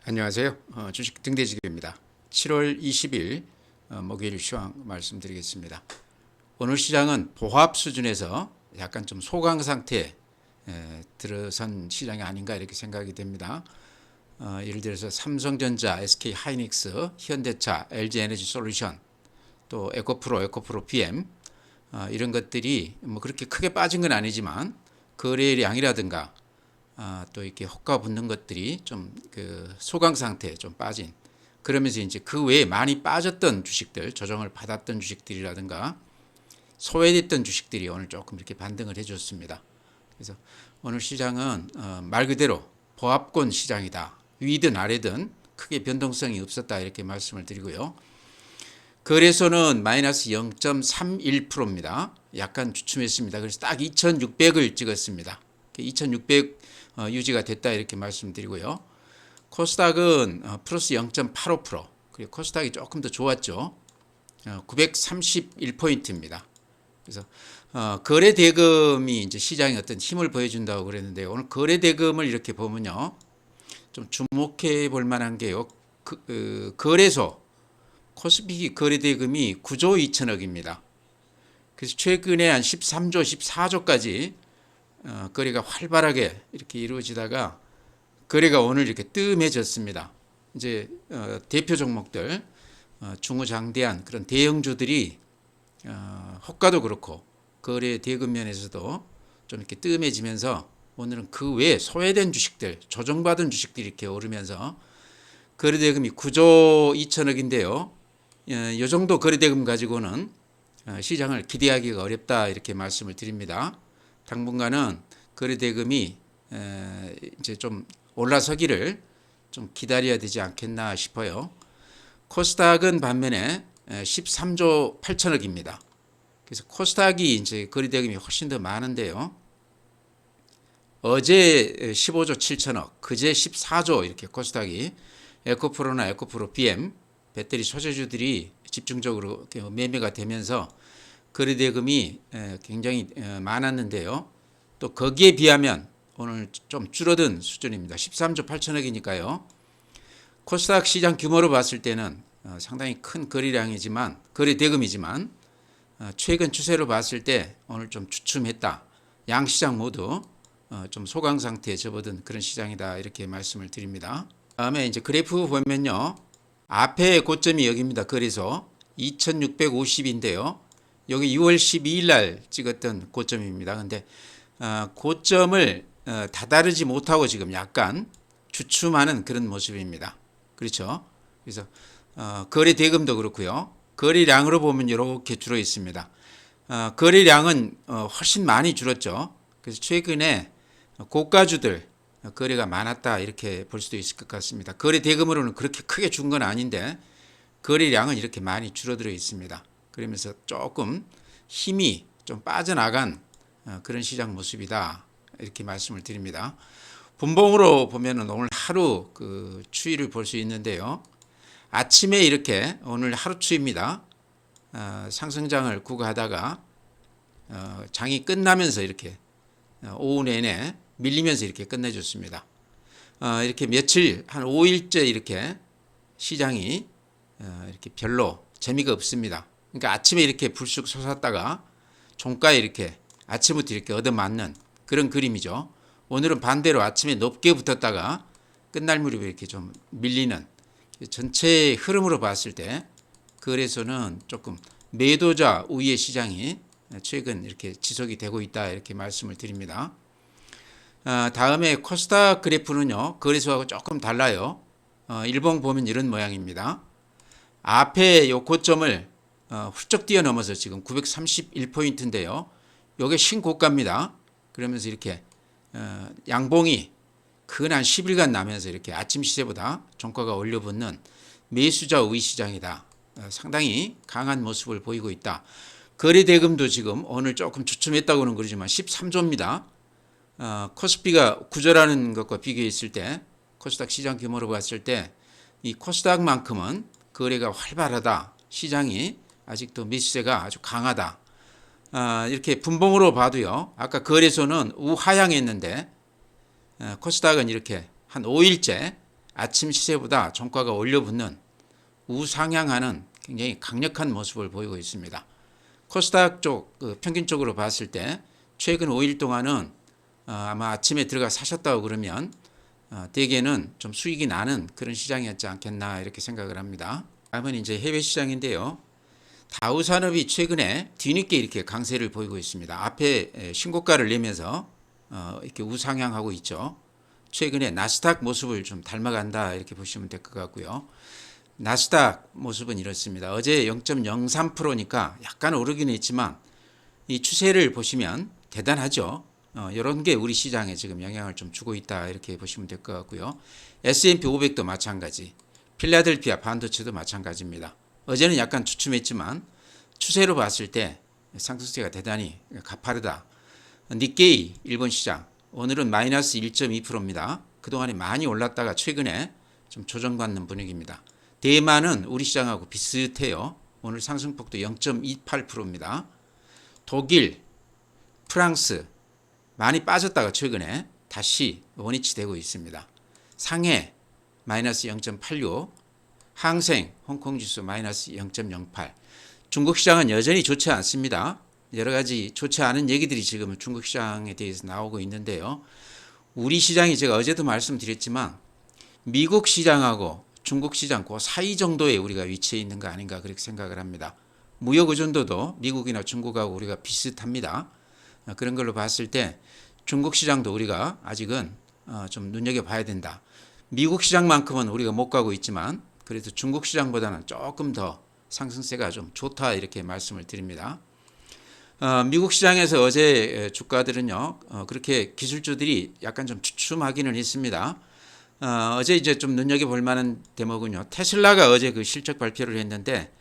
안녕하세요. 주식 등대지기입니다. 7월 20일 목요일 시황 말씀드리겠습니다. 오늘 시장은 보합 수준에서 약간 좀 소강 상태에 들어선 시장이 아닌가 이렇게 생각이 됩니다. 예를 들어서 삼성전자, SK하이닉스, 현대차, LG에너지솔루션, 또 에코프로 PM 이런 것들이 뭐 그렇게 크게 빠진 건 아니지만 거래량이라든가 또 이렇게 호가 붙는 것들이 좀 그 소강 상태에 좀 빠진, 그러면서 이제 그 외에 많이 빠졌던 주식들, 조정을 받았던 주식들이라든가 소외됐던 주식들이 오늘 조금 이렇게 반등을 해줬습니다. 그래서 오늘 시장은 말 그대로 보합권 시장이다. 위든 아래든 크게 변동성이 없었다 이렇게 말씀을 드리고요. 거래소는 마이너스 0.31%입니다. 약간 주춤했습니다. 그래서 딱 2,600을 찍었습니다. 2,600 유지가 됐다 이렇게 말씀드리고요. 코스닥은 플러스 0.85%, 그리고 코스닥이 조금 더 좋았죠. 931포인트입니다. 그래서 거래 대금이 이제 시장에 어떤 힘을 보여준다고 그랬는데, 오늘 거래 대금을 이렇게 보면요, 좀 주목해 볼 만한 게요. 거래소 코스피 거래 대금이 9조 2천억입니다. 그래서 최근에 한 13조, 14조까지 거래가 활발하게 이렇게 이루어지다가 거래가 오늘 이렇게 뜸해졌습니다. 이제 대표 종목들, 중후장대한 그런 대형주들이 호가도 그렇고 거래 대금 면에서도 좀 이렇게 뜸해지면서 오늘은 그 외에 소외된 주식들, 조정받은 주식들이 이렇게 오르면서 거래 대금이 9조 2천억인데요. 이 정도 거래 대금 가지고는 시장을 기대하기가 어렵다 이렇게 말씀을 드립니다. 당분간은 거래 대금이 이제 좀 올라서기를 좀 기다려야 되지 않겠나 싶어요. 코스닥은 반면에 13조 8천억입니다. 그래서 코스닥이 이제 거래 대금이 훨씬 더 많은데요. 어제 15조 7천억, 그제 14조 이렇게 코스닥이 에코프로나 에코프로 PM 배터리 소재주들이 집중적으로 매매가 되면서 거래 대금이 굉장히 많았는데요. 또 거기에 비하면 오늘 좀 줄어든 수준입니다. 13조 8천억이니까요. 코스닥 시장 규모로 봤을 때는 상당히 큰 거래량이지만, 거래 대금이지만 최근 추세로 봤을 때 오늘 좀 주춤했다. 양시장 모두 좀 소강 상태에 접어든 그런 시장이다 이렇게 말씀을 드립니다. 다음에 이제 그래프 보면요, 앞에 고점이 여기입니다. 거래소 2650인데요. 여기 6월 12일 날 찍었던 고점입니다. 근데 고점을 다다르지 못하고 지금 약간 주춤하는 그런 모습입니다. 그렇죠? 그래서 거래 대금도 그렇고요. 거래량으로 보면 이렇게 줄어 있습니다. 거래량은 훨씬 많이 줄었죠. 그래서 최근에 고가주들 거래가 많았다 이렇게 볼 수도 있을 것 같습니다. 거래 대금으로는 그렇게 크게 준 건 아닌데 거래량은 이렇게 많이 줄어들어 있습니다. 그러면서 조금 힘이 좀 빠져나간 그런 시장 모습이다 이렇게 말씀을 드립니다. 분봉으로 보면은 오늘 하루 그 추이를 볼 수 있는데요. 아침에 이렇게 오늘 하루 추이입니다. 상승장을 구가하다가 장이 끝나면서 이렇게 오후 내내 밀리면서 이렇게 끝내줬습니다. 이렇게 며칠 한 5일째 이렇게 시장이 이렇게 별로 재미가 없습니다. 그러니까 아침에 이렇게 불쑥 솟았다가 종가에 이렇게 아침부터 이렇게 얻어맞는 그런 그림이죠. 오늘은 반대로 아침에 높게 붙었다가 끝날 무렵에 이렇게 좀 밀리는, 전체 흐름으로 봤을 때 거래소는 조금 매도자 우위의 시장이 최근 이렇게 지속이 되고 있다 이렇게 말씀을 드립니다. 다음에 코스닥 그래프는요, 거래소하고 조금 달라요. 일봉 보면 이런 모양입니다. 앞에 요 고점을 훌쩍 뛰어넘어서 지금 931포인트인데요. 요게 신고가입니다. 그러면서 이렇게 양봉이 근 한 10일간 나면서 이렇게 아침 시세보다 종가가 올려붙는 매수자 우위 시장이다. 상당히 강한 모습을 보이고 있다. 거래 대금도 지금 오늘 조금 주춤했다고는 그러지만 13조입니다. 코스피가 9조라는 것과 비교했을 때, 코스닥 시장 규모로 봤을 때 이 코스닥만큼은 거래가 활발하다. 시장이 아직도 매수세가 아주 강하다. 이렇게 분봉으로 봐도요, 아까 거래소는 우하향했는데 코스닥은 이렇게 한 5일째 아침 시세보다 종가가 올려붙는 우상향하는 굉장히 강력한 모습을 보이고 있습니다. 코스닥 쪽 평균적으로 봤을 때 최근 5일 동안은 아마 아침에 들어가 사셨다고 그러면 대개는 좀 수익이 나는 그런 시장이었지 않겠나 이렇게 생각을 합니다. 다음은 이제 해외 시장인데요. 다우산업이 최근에 뒤늦게 이렇게 강세를 보이고 있습니다. 앞에 신고가를 내면서 이렇게 우상향하고 있죠. 최근에 나스닥 모습을 좀 닮아간다 이렇게 보시면 될 것 같고요. 나스닥 모습은 이렇습니다. 어제 0.03%니까 약간 오르긴 했지만 이 추세를 보시면 대단하죠. 이런 게 우리 시장에 지금 영향을 좀 주고 있다 이렇게 보시면 될 것 같고요. S&P 500도 마찬가지, 필라델피아 반도체도 마찬가지입니다. 어제는 약간 주춤했지만 추세로 봤을 때 상승세가 대단히 가파르다. 니케이 일본 시장 오늘은 마이너스 1.2%입니다. 그동안에 많이 올랐다가 최근에 좀 조정받는 분위기입니다. 대만은 우리 시장하고 비슷해요. 오늘 상승폭도 0.28%입니다. 독일, 프랑스 많이 빠졌다가 최근에 다시 원위치 되고 있습니다. 상해 마이너스 0.86, 항생 홍콩 지수 마이너스 0.08. 중국 시장은 여전히 좋지 않습니다. 여러 가지 좋지 않은 얘기들이 지금 중국 시장에 대해서 나오고 있는데요. 우리 시장이 제가 어제도 말씀드렸지만 미국 시장하고 중국 시장 그 사이 정도에 우리가 위치해 있는 거 아닌가 그렇게 생각을 합니다. 무역 의존도도 미국이나 중국하고 우리가 비슷합니다. 그런 걸로 봤을 때 중국 시장도 우리가 아직은 좀 눈여겨봐야 된다. 미국 시장만큼은 우리가 못 가고 있지만 그래도 중국 시장보다는 조금 더 상승세가 좀 좋다 이렇게 말씀을 드립니다. 미국 시장에서 어제 주가들은요 그렇게 기술주들이 약간 좀 주춤하기는 했습니다. 어제 이제 좀 눈여겨볼 만한 대목은요. 테슬라가 어제 그 실적 발표를 했는데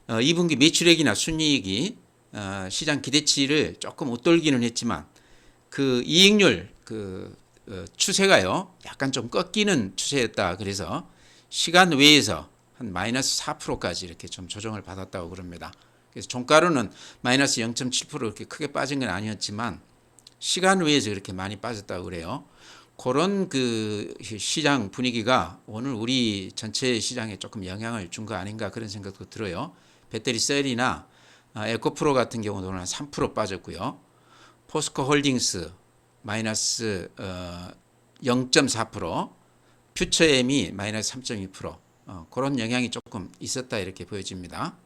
2분기 매출액이나 순이익이 시장 기대치를 조금 웃돌기는 했지만 그 이익률 추세가요. 약간 좀 꺾이는 추세였다. 그래서 시간 외에서 한 마이너스 4%까지 이렇게 좀 조정을 받았다고 그럽니다. 그래서 종가로는 마이너스 0.7% 이렇게 크게 빠진 건 아니었지만 시간 외에서 그렇게 많이 빠졌다고 그래요. 그런 그 시장 분위기가 오늘 우리 전체 시장에 조금 영향을 준 거 아닌가 그런 생각도 들어요. 배터리 셀이나 에코프로 같은 경우는 오늘 한 3% 빠졌고요. 포스코 홀딩스 마이너스 0.4%, 퓨처엠이 마이너스 3.2%, 그런 영향이 조금 있었다 이렇게 보여집니다.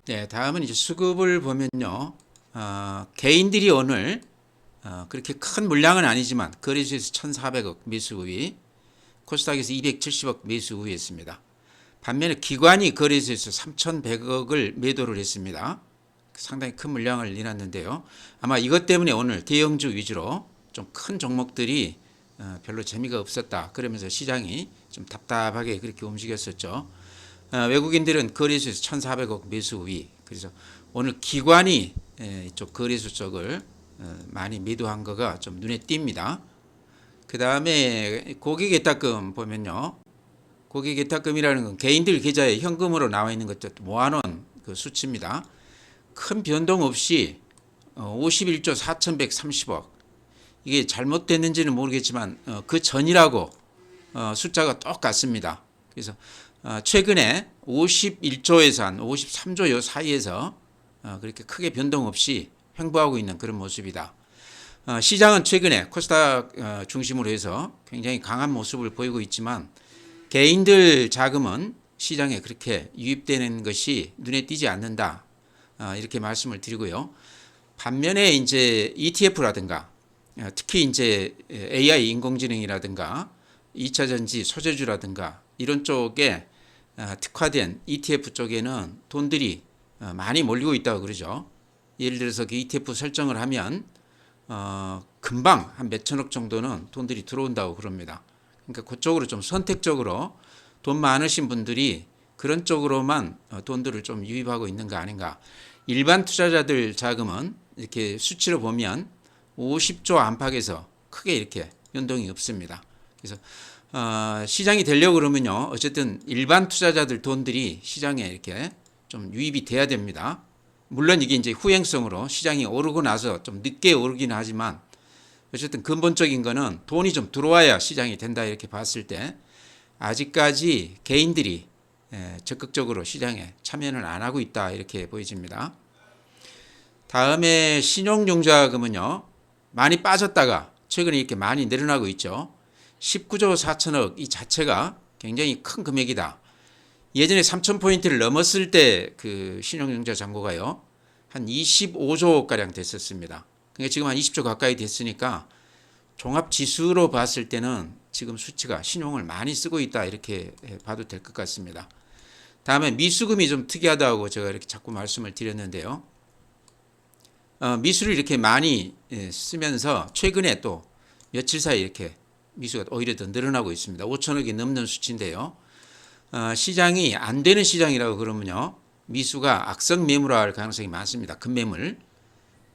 네, 다음은 이제 수급을 보면요, 개인들이 오늘 그렇게 큰 물량은 아니지만 거래소에서 1,400억 매수 우위, 코스닥에서 270억 매수 우위했습니다. 반면에 기관이 거래소에서 3,100억을 매도를 했습니다. 상당히 큰 물량을 내놨는데요. 아마 이것 때문에 오늘 대형주 위주로 좀 큰 종목들이 별로 재미가 없었다. 그러면서 시장이 좀 답답하게 그렇게 움직였었죠. 외국인들은 거래소에서 1,400억 매수 우위. 그래서 오늘 기관이 이쪽 거래소 쪽을 많이 매도한 거가 좀 눈에 띕니다. 그 다음에 고객예탁금 보면요. 고객예탁금이라는 건 개인들 계좌에 현금으로 나와 있는 것들 모아놓은 그 수치입니다. 큰 변동 없이 51조 4,130억. 이게 잘못됐는지는 모르겠지만 그 전이라고 숫자가 똑같습니다. 그래서 최근에 51조에서 한 53조 요 사이에서 그렇게 크게 변동 없이 횡보하고 있는 그런 모습이다. 시장은 최근에 코스닥 중심으로 해서 굉장히 강한 모습을 보이고 있지만 개인들 자금은 시장에 그렇게 유입되는 것이 눈에 띄지 않는다. 이렇게 말씀을 드리고요. 반면에 이제 ETF라든가 특히 이제 AI 인공지능이라든가 2차 전지 소재주라든가 이런 쪽에 특화된 ETF 쪽에는 돈들이 많이 몰리고 있다고 그러죠. 예를 들어서 그 ETF 설정을 하면 금방 한 몇천억 정도는 돈들이 들어온다고 그럽니다. 그러니까 그쪽으로 좀 선택적으로 돈 많으신 분들이 그런 쪽으로만 돈들을 좀 유입하고 있는 거 아닌가. 일반 투자자들 자금은 이렇게 수치로 보면 50조 안팎에서 크게 이렇게 변동이 없습니다. 그래서 시장이 되려고 그러면요. 어쨌든 일반 투자자들 돈들이 시장에 이렇게 좀 유입이 돼야 됩니다. 물론 이게 이제 후행성으로 시장이 오르고 나서 좀 늦게 오르긴 하지만 어쨌든 근본적인 거는 돈이 좀 들어와야 시장이 된다 이렇게 봤을 때 아직까지 개인들이 적극적으로 시장에 참여는 안 하고 있다 이렇게 보여집니다. 다음에 신용융자금은요 많이 빠졌다가 최근에 이렇게 많이 늘어나고 있죠. 19조 4천억 이 자체가 굉장히 큰 금액이다. 예전에 3,000포인트를 넘었을 때 그 신용융자 잔고가요 한 25조 가량 됐었습니다. 그러니까 지금 한 20조 가까이 됐으니까 종합 지수로 봤을 때는 지금 수치가 신용을 많이 쓰고 있다 이렇게 봐도 될 것 같습니다. 다음에 미수금이 좀 특이하다고 제가 이렇게 자꾸 말씀을 드렸는데요. 미수를 이렇게 많이 쓰면서 최근에 또 며칠 사이 이렇게 미수가 오히려 더 늘어나고 있습니다. 5천억이 넘는 수치인데요. 시장이 안 되는 시장이라고 그러면요. 미수가 악성 매물화할 가능성이 많습니다. 급매물.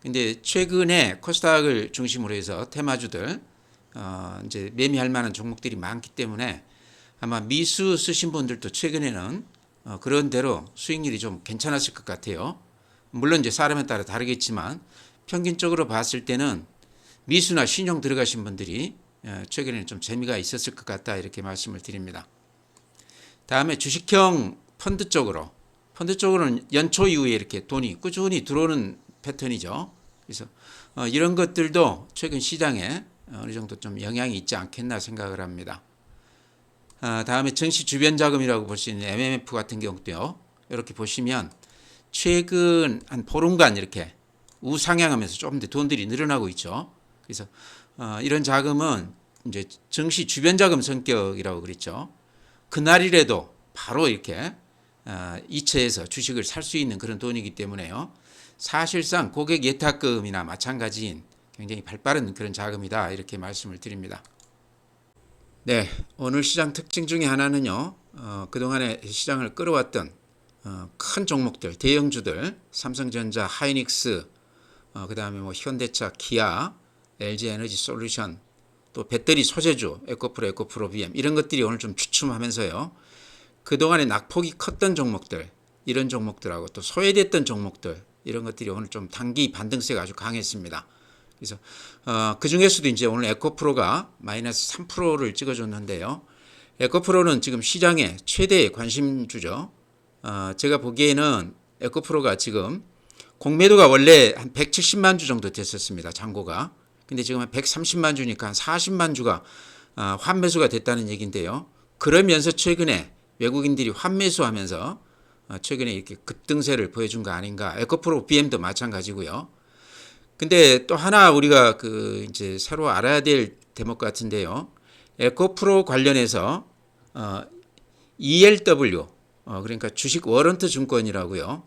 근데 최근에 코스닥을 중심으로 해서 테마주들 이제 매매할 만한 종목들이 많기 때문에 아마 미수 쓰신 분들도 최근에는 그런 대로 수익률이 좀 괜찮았을 것 같아요. 물론 이제 사람에 따라 다르겠지만 평균적으로 봤을 때는 미수나 신용 들어가신 분들이 최근에는 좀 재미가 있었을 것 같다 이렇게 말씀을 드립니다. 다음에 주식형 펀드 쪽으로는 연초 이후에 이렇게 돈이 꾸준히 들어오는 패턴이죠. 그래서 이런 것들도 최근 시장에 어느 정도 좀 영향이 있지 않겠나 생각을 합니다. 다음에 정시 주변 자금이라고 볼 수 있는 MMF 같은 경우도요. 이렇게 보시면 최근 한 보름간 이렇게 우상향하면서 조금 더 돈들이 늘어나고 있죠. 그래서 이런 자금은 이제 정시 주변 자금 성격이라고 그랬죠. 그날이라도 바로 이렇게 이체해서 주식을 살 수 있는 그런 돈이기 때문에요. 사실상 고객 예탁금이나 마찬가지인 굉장히 발빠른 그런 자금이다 이렇게 말씀을 드립니다. 네, 오늘 시장 특징 중에 하나는요. 그동안에 시장을 끌어왔던 큰 종목들, 대형주들, 삼성전자, 하이닉스, 그 다음에 뭐 현대차, 기아, LG에너지솔루션, 또 배터리 소재주, 에코프로 BM 이런 것들이 오늘 좀 주춤하면서요. 그동안에 낙폭이 컸던 종목들, 이런 종목들하고 또 소외됐던 종목들 이런 것들이 오늘 좀 단기 반등세가 아주 강했습니다. 그래서 그 중에서도 이제 오늘 에코프로가 마이너스 3%를 찍어줬는데요. 에코프로는 지금 시장의 최대 관심주죠. 제가 보기에는 에코프로가 지금 공매도가 원래 한 170만 주 정도 됐었습니다. 잔고가. 근데 지금 한 130만 주니까 한 40만 주가 환매수가 됐다는 얘기인데요. 그러면서 최근에 외국인들이 환매수하면서 최근에 이렇게 급등세를 보여준 거 아닌가. 에코프로 BM도 마찬가지고요. 근데 또 하나 우리가 그 이제 새로 알아야 될 대목 같은데요. 에코프로 관련해서 ELW 그러니까 주식 워런트 증권이라고요.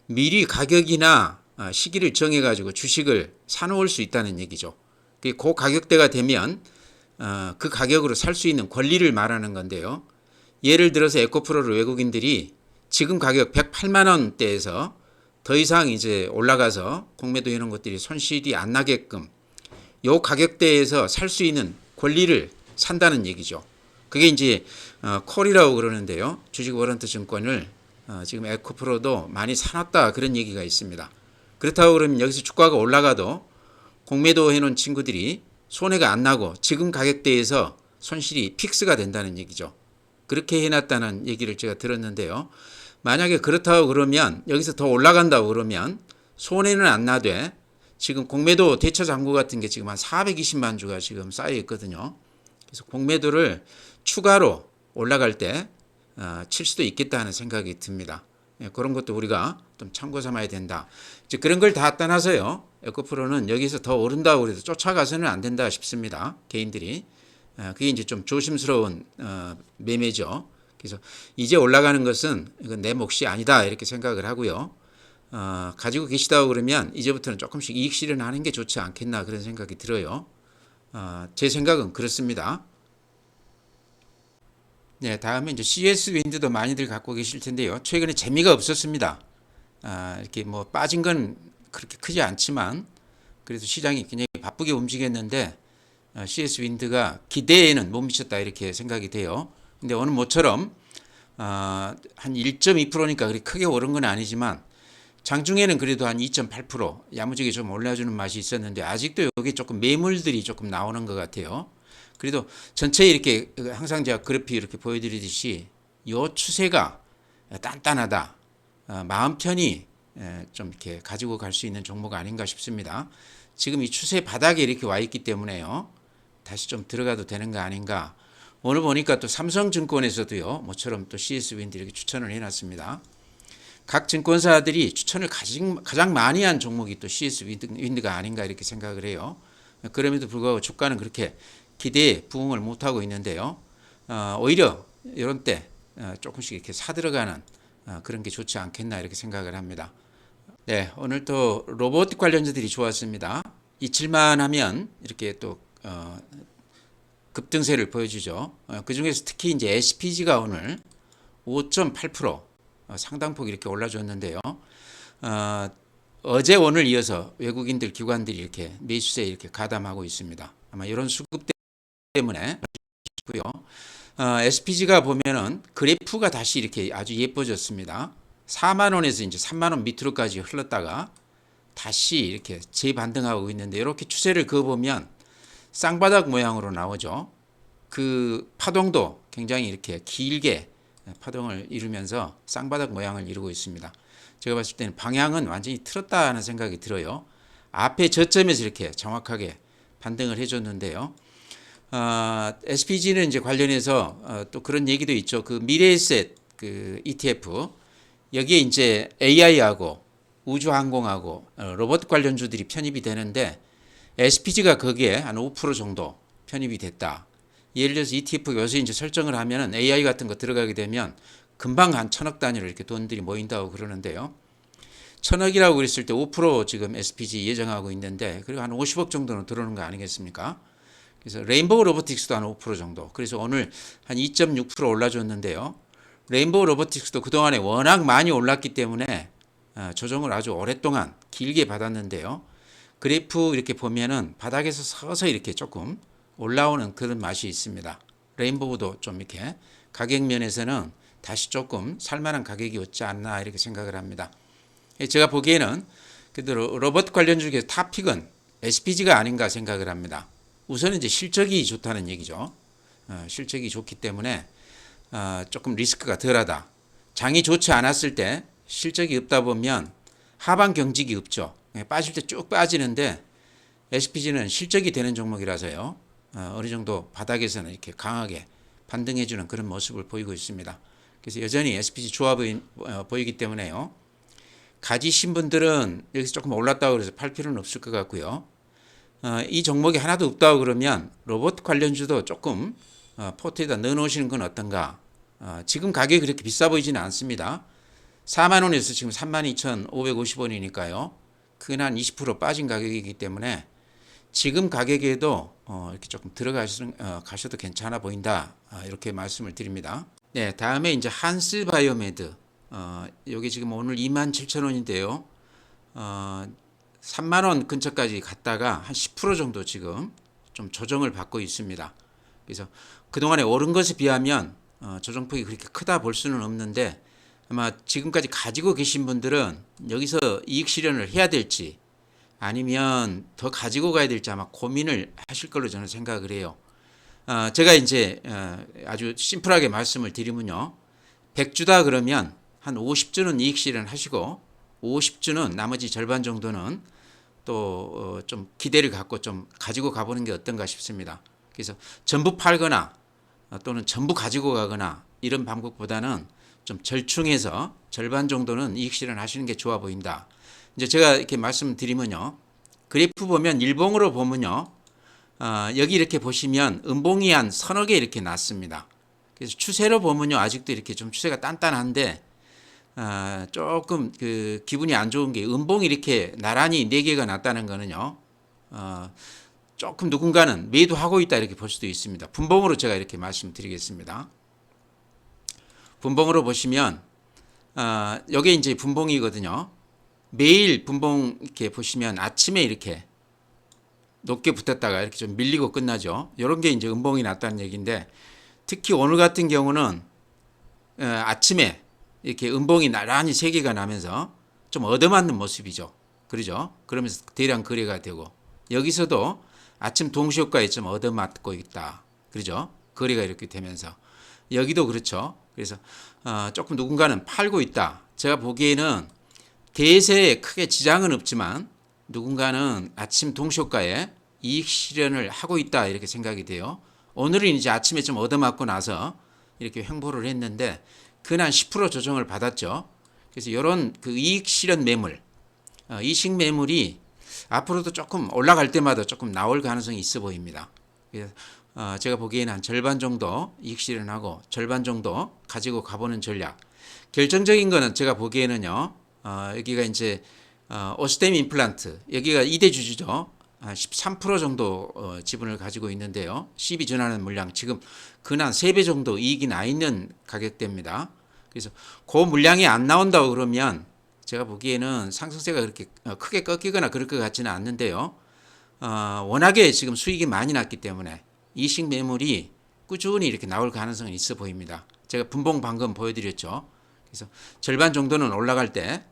미리 가격이나 시기를 정해가지고 주식을 사놓을 수 있다는 얘기죠. 그 가격대가 되면 그 가격으로 살 수 있는 권리를 말하는 건데요. 예를 들어서 에코프로를 외국인들이 지금 가격 108만 원대에서 더 이상 이제 올라가서 공매도 이런 것들이 손실이 안 나게끔 요 가격대에서 살 수 있는 권리를 산다는 얘기죠. 그게 이제 콜이라고 그러는데요. 주식 워런트 증권을 지금 에코프로도 많이 사놨다 그런 얘기가 있습니다. 그렇다고 그러면 여기서 주가가 올라가도 공매도 해놓은 친구들이 손해가 안 나고 지금 가격대에서 손실이 픽스가 된다는 얘기죠. 그렇게 해놨다는 얘기를 제가 들었는데요. 만약에 그렇다고 그러면 여기서 더 올라간다고 그러면 손해는 안 나되 지금 공매도 대처 잔고 같은 게 지금 한 420만 주가 지금 쌓여 있거든요. 그래서 공매도를 추가로 올라갈 때 칠 수도 있겠다 하는 생각이 듭니다. 그런 것도 우리가 좀 참고 삼아야 된다. 이제 그런 걸 다 떠나서요. 에코프로는 여기서 더 오른다고 해도 쫓아가서는 안 된다 싶습니다. 개인들이. 그게 이제 좀 조심스러운 매매죠. 그래서 이제 올라가는 것은 이건 내 몫이 아니다 이렇게 생각을 하고요. 가지고 계시다고 그러면 이제부터는 조금씩 이익 실현하는 게 좋지 않겠나 그런 생각이 들어요. 제 생각은 그렇습니다. 네, 다음에 이제 CS 윈드도 많이들 갖고 계실 텐데요. 최근에 재미가 없었습니다. 이렇게 뭐 빠진 건 그렇게 크지 않지만 그래도 시장이 굉장히 바쁘게 움직였는데 CS 윈드가 기대에는 못 미쳤다 이렇게 생각이 돼요. 근데 오늘 모처럼 한 1.2%니까 그렇게 크게 오른 건 아니지만 장중에는 그래도 한 2.8% 야무지게 좀 올라주는 맛이 있었는데 아직도 여기 조금 매물들이 조금 나오는 것 같아요. 그래도 전체에 이렇게 항상 제가 그래픽 이렇게 보여드리듯이 요 추세가 단단하다. 마음 편히 좀 이렇게 가지고 갈 수 있는 종목 아닌가 싶습니다. 지금 이 추세 바닥에 이렇게 와 있기 때문에요. 다시 좀 들어가도 되는 거 아닌가. 오늘 보니까 또 삼성증권에서도요. 모처럼 또 CS 윈드 이렇게 추천을 해놨습니다. 각 증권사들이 추천을 가장 많이 한 종목이 또 CS 윈드가 아닌가 이렇게 생각을 해요. 그럼에도 불구하고 주가는 그렇게 기대에 부응을 못하고 있는데요. 오히려 이런 때 조금씩 이렇게 사들어가는 그런 게 좋지 않겠나 이렇게 생각을 합니다. 네, 오늘 또 로보틱 관련주들이 좋았습니다. 이칠만 하면 이렇게 또 급등세를 보여주죠. 그 중에서 특히 이제 SPG가 오늘 5.8% 상당폭 이렇게 올라줬는데요. 어제 오늘 이어서 외국인들 기관들이 이렇게 매수세에 이렇게 가담하고 있습니다. 아마 이런 수급 때문에 고요. SPG가 보면은 그래프가 다시 이렇게 아주 예뻐졌습니다. 4만 원에서 이제 3만 원 밑으로까지 흘렀다가 다시 이렇게 재반등하고 있는데 이렇게 추세를 그어보면 쌍바닥 모양으로 나오죠. 그 파동도 굉장히 이렇게 길게 파동을 이루면서 쌍바닥 모양을 이루고 있습니다. 제가 봤을 때는 방향은 완전히 틀었다 하는 생각이 들어요. 앞에 저점에서 이렇게 정확하게 반등을 해줬는데요. SPG는 이제 관련해서 또 그런 얘기도 있죠. 그 미래에셋 그 ETF 여기에 이제 AI하고 우주항공하고 로봇 관련주들이 편입이 되는데 SPG가 거기에 한 5% 정도 편입이 됐다. 예를 들어서 ETF 요새 이제 설정을 하면은 AI 같은 거 들어가게 되면 금방 한 1,000억 단위로 이렇게 돈들이 모인다고 그러는데요. 1,000억이라고 그랬을 때 5% 지금 SPG 예정하고 있는데 그리고 한 50억 정도는 들어오는 거 아니겠습니까? 그래서 레인보우 로보틱스도 한 5% 정도. 그래서 오늘 한 2.6% 올라줬는데요. 레인보우 로보틱스도 그동안에 워낙 많이 올랐기 때문에 조정을 아주 오랫동안 길게 받았는데요. 그래프 이렇게 보면은 바닥에서 서서 이렇게 조금 올라오는 그런 맛이 있습니다. 레인보우도 좀 이렇게 가격 면에서는 다시 조금 살만한 가격이 왔지 않나 이렇게 생각을 합니다. 제가 보기에는 그래도 로봇 관련 중에 탑픽은 SPG가 아닌가 생각을 합니다. 우선은 이제 실적이 좋다는 얘기죠. 실적이 좋기 때문에 조금 리스크가 덜하다. 장이 좋지 않았을 때 실적이 없다 보면 하방 경직이 없죠. 빠질 때 쭉 빠지는데 SPG는 실적이 되는 종목이라서요. 어느 정도 바닥에서는 이렇게 강하게 반등해주는 그런 모습을 보이고 있습니다. 그래서 여전히 SPG 좋아 보이기 때문에요. 가지신 분들은 여기서 조금 올랐다고 그래서 팔 필요는 없을 것 같고요. 이 종목이 하나도 없다고 그러면 로봇 관련주도 조금 포트에다 넣어놓으시는 건 어떤가. 지금 가격이 그렇게 비싸 보이지는 않습니다. 4만 원에서 지금 32,550원이니까요. 그건 한 20% 빠진 가격이기 때문에 지금 가격에도 이렇게 조금 가셔도 괜찮아 보인다. 이렇게 말씀을 드립니다. 네, 다음에 이제 한스 바이오메드. 여기 지금 오늘 27,000원인데요. 3만 원 근처까지 갔다가 한 10% 정도 지금 좀 조정을 받고 있습니다. 그래서 그동안에 오른 것에 비하면 조정폭이 그렇게 크다 볼 수는 없는데 아마 지금까지 가지고 계신 분들은 여기서 이익 실현을 해야 될지 아니면 더 가지고 가야 될지 아마 고민을 하실 걸로 저는 생각을 해요. 제가 이제 아주 심플하게 말씀을 드리면요. 100주다 그러면 한 50주는 이익 실현하시고 50주는 나머지 절반 정도는 또 좀 기대를 갖고 좀 가지고 가보는 게 어떤가 싶습니다. 그래서 전부 팔거나 또는 전부 가지고 가거나 이런 방법보다는 좀 절충해서 절반 정도는 이익 실현하시는 게 좋아 보인다. 이제 제가 이렇게 말씀드리면요. 그래프 보면 일봉으로 보면요. 여기 이렇게 보시면 음봉이 한 서너 개 이렇게 났습니다. 그래서 추세로 보면요. 아직도 이렇게 좀 추세가 단단한데 조금 그 기분이 안 좋은 게 음봉이 이렇게 나란히 4개가 났다는 거는요. 조금 누군가는 매도하고 있다 이렇게 볼 수도 있습니다. 분봉으로 제가 이렇게 말씀드리겠습니다. 분봉으로 보시면 여기 이제 분봉이거든요. 매일 분봉 이렇게 보시면 아침에 이렇게 높게 붙었다가 이렇게 좀 밀리고 끝나죠. 이런 게 이제 음봉이 났다는 얘기인데 특히 오늘 같은 경우는 아침에 이렇게 음봉이 나란히 3개가 나면서 좀 얻어맞는 모습이죠. 그러죠? 그러면서 대량 거래가 되고 여기서도 아침 동시효과에 좀 얻어맞고 있다. 그러죠? 거래가 이렇게 되면서 여기도 그렇죠. 그래서 조금 누군가는 팔고 있다. 제가 보기에는 대세에 크게 지장은 없지만 누군가는 아침 동시효과에 이익 실현을 하고 있다 이렇게 생각이 돼요. 오늘은 이제 아침에 좀 얻어맞고 나서 이렇게 횡보를 했는데 그날 10% 조정을 받았죠. 그래서 이런 그 이익 실현 매물, 이식 매물이 앞으로도 조금 올라갈 때마다 조금 나올 가능성이 있어 보입니다. 그래서 제가 보기에는 한 절반 정도 이익 실현하고 절반 정도 가지고 가보는 전략. 결정적인 거는 제가 보기에는요. 여기가 이제 오스템 임플란트 여기가 2대 주주죠. 한 13% 정도 지분을 가지고 있는데요. 시비 전환하는 물량 지금 근한 3배 정도 이익이 나 있는 가격대입니다. 그래서 그 물량이 안 나온다고 그러면 제가 보기에는 상승세가 그렇게 크게 꺾이거나 그럴 것 같지는 않는데요. 워낙에 지금 수익이 많이 났기 때문에 이식 매물이 꾸준히 이렇게 나올 가능성은 있어 보입니다. 제가 분봉 방금 보여드렸죠. 그래서 절반 정도는 올라갈 때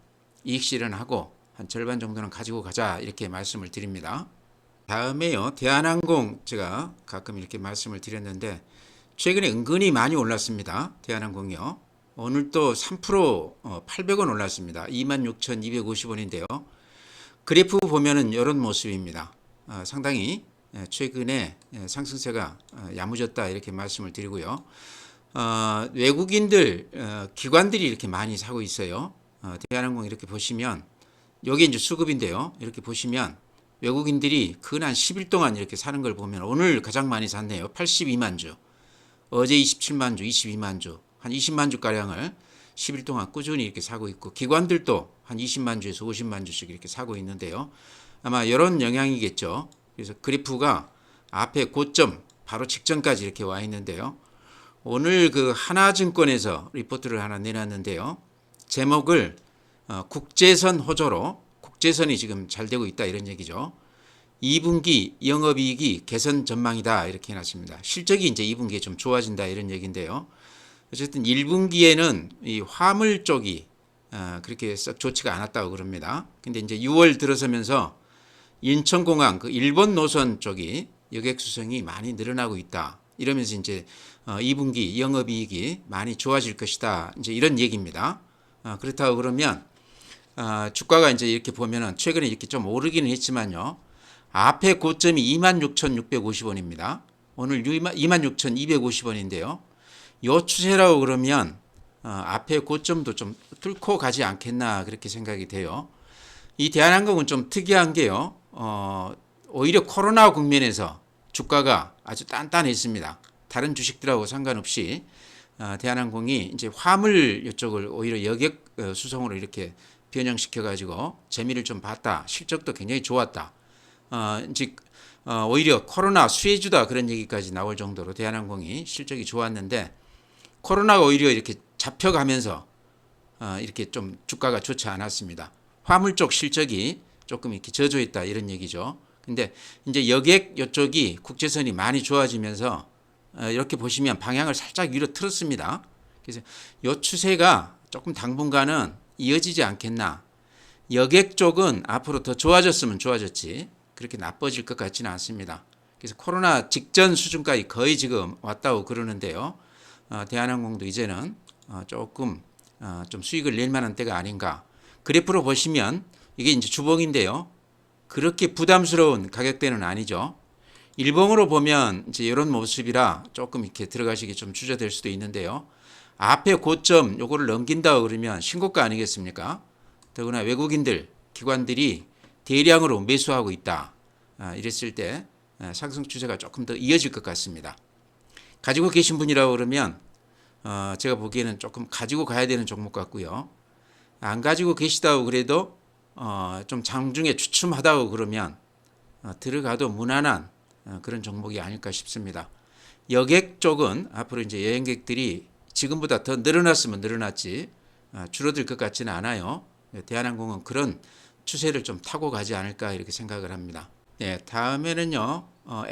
이익 실현하고 한 절반 정도는 가지고 가자 이렇게 말씀을 드립니다. 다음에요. 대한항공 제가 가끔 이렇게 말씀을 드렸는데 최근에 은근히 많이 올랐습니다. 대한항공이요. 오늘 또 3% 800원 올랐습니다. 26,250원인데요. 그래프 보면은 이런 모습입니다. 상당히 최근에 상승세가 야무졌다 이렇게 말씀을 드리고요. 외국인들 기관들이 이렇게 많이 사고 있어요. 대한항공 이렇게 보시면 여기 이제 수급인데요. 이렇게 보시면 외국인들이 근한 10일 동안 이렇게 사는 걸 보면 오늘 가장 많이 샀네요. 82만 주. 어제 27만 주, 22만 주, 한 20만 주 가량을 10일 동안 꾸준히 이렇게 사고 있고 기관들도 한 20만 주에서 50만 주씩 이렇게 사고 있는데요. 아마 이런 영향이겠죠. 그래서 그래프가 앞에 고점 바로 직전까지 이렇게 와 있는데요. 오늘 그 하나증권에서 리포트를 하나 내놨는데요. 제목을 국제선 호조로 국제선이 지금 잘 되고 있다 이런 얘기죠. 2분기 영업이익이 개선 전망이다 이렇게 해놨습니다. 실적이 이제 2분기에 좀 좋아진다 이런 얘기인데요. 어쨌든 1분기에는 이 화물 쪽이 그렇게 썩 좋지가 않았다고 그럽니다. 근데 이제 6월 들어서면서 인천공항 그 일본 노선 쪽이 여객 수송이 많이 늘어나고 있다. 이러면서 이제 2분기 영업이익이 많이 좋아질 것이다. 이제 이런 얘기입니다. 그렇다고 그러면 주가가 이제 이렇게 보면은 최근에 이렇게 좀 오르기는 했지만요. 앞에 고점이 26,650원입니다. 오늘 26,250원인데요. 요 추세라고 그러면 앞에 고점도 좀 뚫고 가지 않겠나 그렇게 생각이 돼요. 이 대한항공은 좀 특이한 게요. 오히려 코로나 국면에서 주가가 아주 단단했습니다. 다른 주식들하고 상관없이 대한항공이 이제 화물 이쪽을 오히려 여객 수송으로 이렇게 변형시켜 가지고 재미를 좀 봤다. 실적도 굉장히 좋았다. 이제 오히려 코로나 수혜주다 그런 얘기까지 나올 정도로 대한항공이 실적이 좋았는데 코로나가 오히려 이렇게 잡혀가면서 이렇게 좀 주가가 좋지 않았습니다. 화물 쪽 실적이 조금 이렇게 저조했다 이런 얘기죠. 근데 이제 여객 이쪽이 국제선이 많이 좋아지면서 이렇게 보시면 방향을 살짝 위로 틀었습니다. 그래서 이 추세가 조금 당분간은 이어지지 않겠나. 여객 쪽은 앞으로 더 좋아졌으면 좋아졌지 그렇게 나빠질 것 같지는 않습니다. 그래서 코로나 직전 수준까지 거의 지금 왔다고 그러는데요. 대한항공도 이제는 조금 좀 수익을 낼 만한 때가 아닌가. 그래프로 보시면 이게 이제 주봉인데요. 그렇게 부담스러운 가격대는 아니죠. 일봉으로 보면 이제 이런 모습이라 조금 이렇게 들어가시기 좀 주저될 수도 있는데요. 앞에 고점 요거를 넘긴다고 그러면 신고가 아니겠습니까? 더구나 외국인들 기관들이 대량으로 매수하고 있다. 이랬을 때 상승 추세가 조금 더 이어질 것 같습니다. 가지고 계신 분이라고 그러면 제가 보기에는 조금 가지고 가야 되는 종목 같고요. 안 가지고 계시다고 그래도 좀 장중에 추춤하다고 그러면 들어가도 무난한 그런 종목이 아닐까 싶습니다. 여객 쪽은 앞으로 이제 여행객들이 지금보다 더 늘어났으면 늘어났지 줄어들 것 같지는 않아요. 대한항공은 그런 추세를 좀 타고 가지 않을까 이렇게 생각을 합니다. 네, 다음에는요.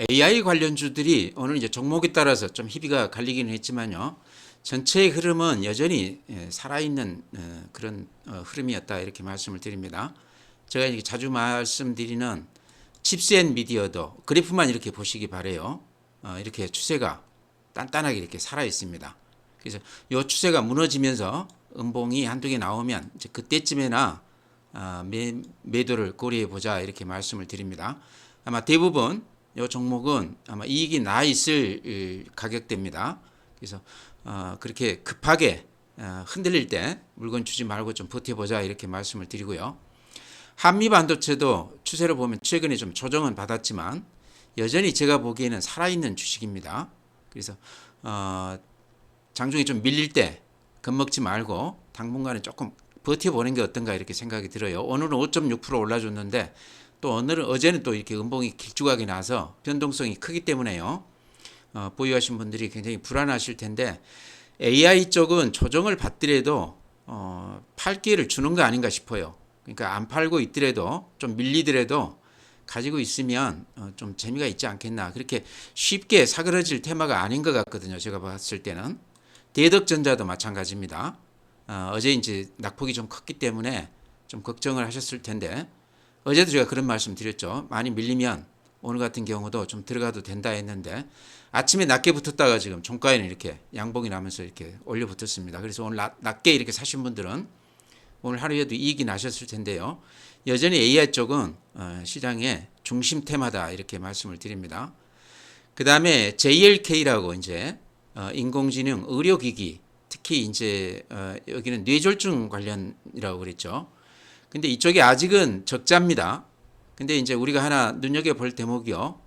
AI 관련주들이 오늘 이제 종목에 따라서 좀 희비가 갈리기는 했지만요. 전체의 흐름은 여전히 살아있는 그런 흐름이었다 이렇게 말씀을 드립니다. 제가 자주 말씀드리는 칩스앤미디어도 그래프만 이렇게 보시기 바래요. 이렇게 추세가 단단하게 이렇게 살아 있습니다. 그래서 이 추세가 무너지면서 음봉이 한두 개 나오면 이제 그때쯤에나 매도를 고려해 보자 이렇게 말씀을 드립니다. 아마 대부분 이 종목은 아마 이익이 나 있을 가격대입니다. 그래서 그렇게 급하게 흔들릴 때 물건 주지 말고 좀 버텨보자 이렇게 말씀을 드리고요. 한미 반도체도 추세를 보면 최근에 좀 조정은 받았지만 여전히 제가 보기에는 살아있는 주식입니다. 그래서 장중에 좀 밀릴 때 겁먹지 말고 당분간은 조금 버텨보는 게 어떤가 이렇게 생각이 들어요. 오늘은 5.6% 올라줬는데 또 오늘은 어제는 또 이렇게 음봉이 길쭉하게 나서 변동성이 크기 때문에요. 보유하신 분들이 굉장히 불안하실 텐데 AI 쪽은 조정을 받더라도 팔 기회를 주는 거 아닌가 싶어요. 그러니까 안 팔고 있더라도 좀 밀리더라도 가지고 있으면 좀 재미가 있지 않겠나. 그렇게 쉽게 사그러질 테마가 아닌 것 같거든요. 제가 봤을 때는. 대덕전자도 마찬가지입니다. 어제 이제 낙폭이 좀 컸기 때문에 좀 걱정을 하셨을 텐데 어제도 제가 그런 말씀 드렸죠. 많이 밀리면 오늘 같은 경우도 좀 들어가도 된다 했는데 아침에 낮게 붙었다가 지금 종가에는 이렇게 양봉이 나면서 이렇게 올려 붙었습니다. 그래서 오늘 낮게 이렇게 사신 분들은 오늘 하루에도 이익이 나셨을 텐데요. 여전히 AI 쪽은 시장의 중심 테마다 이렇게 말씀을 드립니다. 그 다음에 JLK라고 이제 인공지능 의료기기 특히 이제 여기는 뇌졸중 관련이라고 그랬죠. 근데 이쪽이 아직은 적자입니다. 근데 이제 우리가 하나 눈여겨볼 대목이요.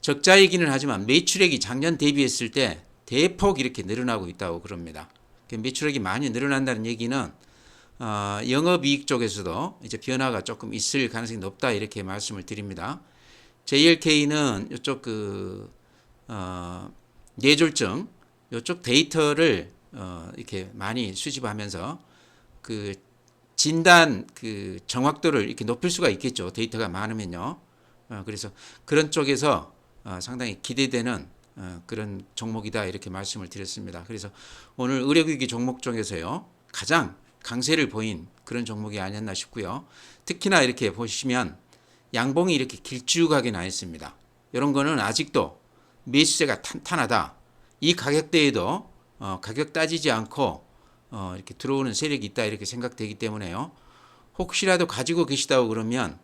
적자이기는 하지만 매출액이 작년 대비했을 때 대폭 이렇게 늘어나고 있다고 그럽니다. 매출액이 많이 늘어난다는 얘기는 영업이익 쪽에서도 이제 변화가 조금 있을 가능성이 높다 이렇게 말씀을 드립니다. JLK는 이쪽 뇌졸중 이쪽 데이터를 이렇게 많이 수집하면서 그 진단 그 정확도를 이렇게 높일 수가 있겠죠. 데이터가 많으면요. 그래서 그런 쪽에서 상당히 기대되는 그런 종목이다 이렇게 말씀을 드렸습니다. 그래서 오늘 의료기기 종목 중에서요 가장 강세를 보인 그런 종목이 아니었나 싶고요. 특히나 이렇게 보시면 양봉이 이렇게 길쭉하게 나 있습니다. 이런 거는 아직도 매수세가 탄탄하다. 이 가격대에도 가격 따지지 않고 이렇게 들어오는 세력이 있다 이렇게 생각되기 때문에요. 혹시라도 가지고 계시다고 그러면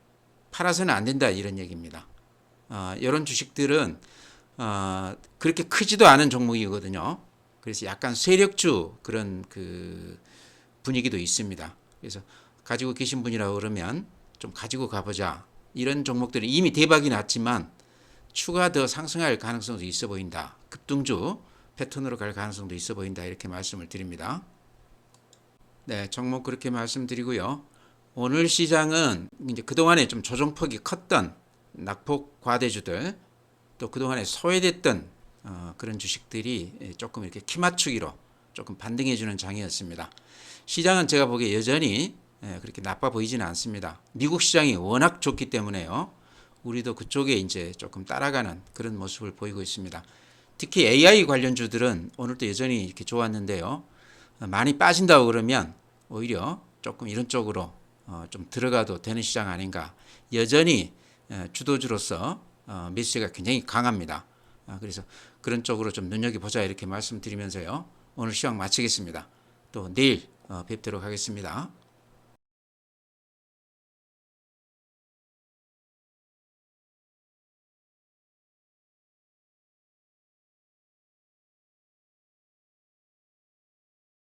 팔아서는 안 된다 이런 얘기입니다. 이런 주식들은 그렇게 크지도 않은 종목이거든요. 그래서 약간 세력주 그런 그 분위기도 있습니다. 그래서 가지고 계신 분이라고 그러면 좀 가지고 가보자. 이런 종목들은 이미 대박이 났지만 추가 더 상승할 가능성도 있어 보인다. 급등주 패턴으로 갈 가능성도 있어 보인다. 이렇게 말씀을 드립니다. 네, 종목 그렇게 말씀드리고요. 오늘 시장은 이제 그동안에 좀 조정폭이 컸던 낙폭 과대주들 또 그동안에 소외됐던 그런 주식들이 조금 이렇게 키 맞추기로 조금 반등해주는 장이었습니다. 시장은 제가 보기에 여전히 그렇게 나빠 보이지는 않습니다. 미국 시장이 워낙 좋기 때문에요. 우리도 그쪽에 이제 조금 따라가는 그런 모습을 보이고 있습니다. 특히 AI 관련주들은 오늘도 여전히 이렇게 좋았는데요. 많이 빠진다고 그러면 오히려 조금 이런 쪽으로 좀 들어가도 되는 시장 아닌가. 여전히 주도주로서 매수세가 굉장히 강합니다. 그래서 그런 쪽으로 좀 눈여겨보자 이렇게 말씀드리면서요. 오늘 시황 마치겠습니다. 또 내일 뵙도록 하겠습니다.